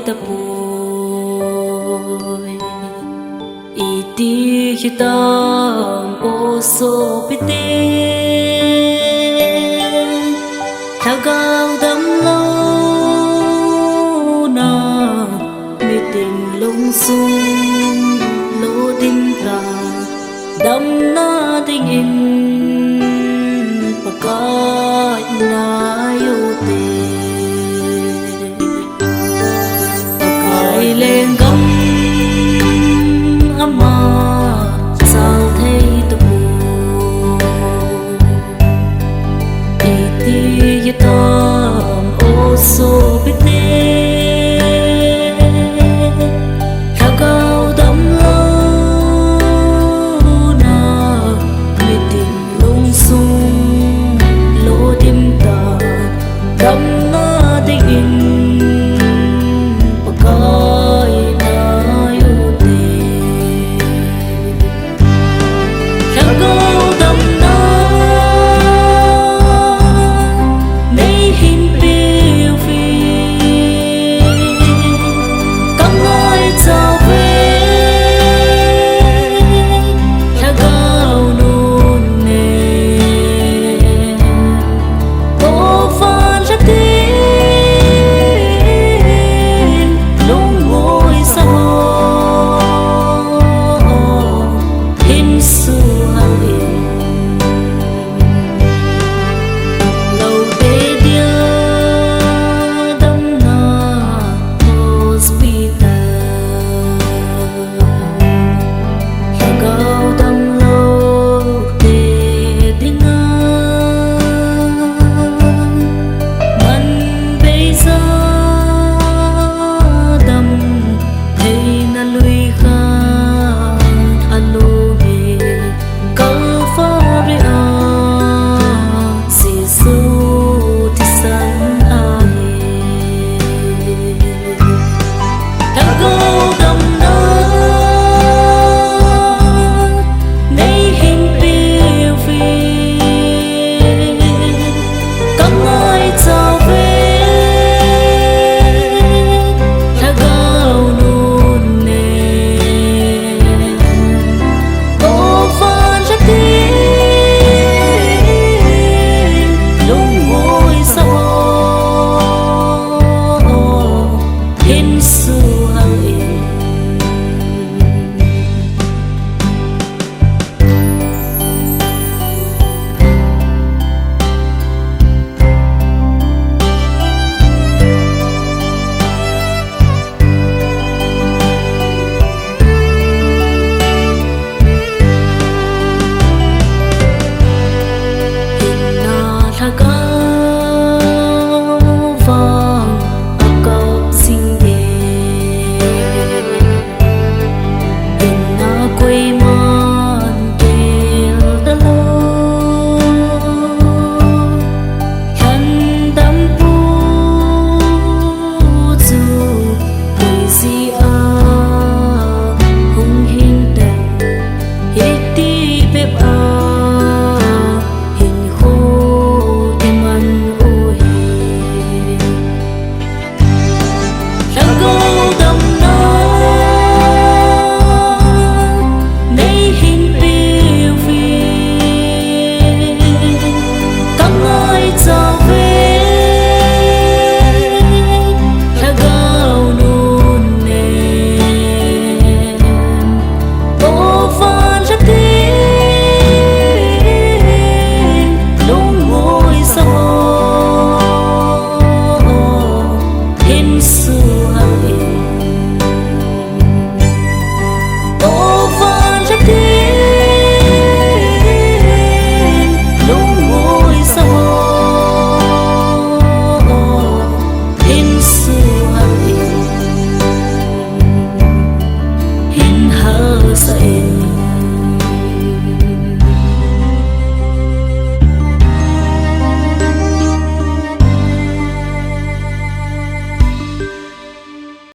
ta bồi iti kita oso pite thagao đam lâu na mi tình lung sung lô tim ta đam na tình in pakai na yote pakai lenggam ama sao thấy tu iti yatam oso pite thagao đam lâu na mi tình lung sung lô tim ta đam na tình in pakai na yote thagao đam na nay hin piu phi căng ai chào về thagao nôn nề cô phan ra tin lung ngồi sao hin su hao yên lâu tê dia đam na hospital thagao đam lâu tê dinga man bây giờ đam thấy na lui khan alo he câu pha ria sisu ti san ai thagao đam na nay hin piu phi căng ai chào về thagao nôn nề cô phan ra tin lung ngồi sao hin su hao yên na thagao vang akao xinh đẹp na quay man kêu ta lo hắn đam pu chu quay si a hung hin đam hiti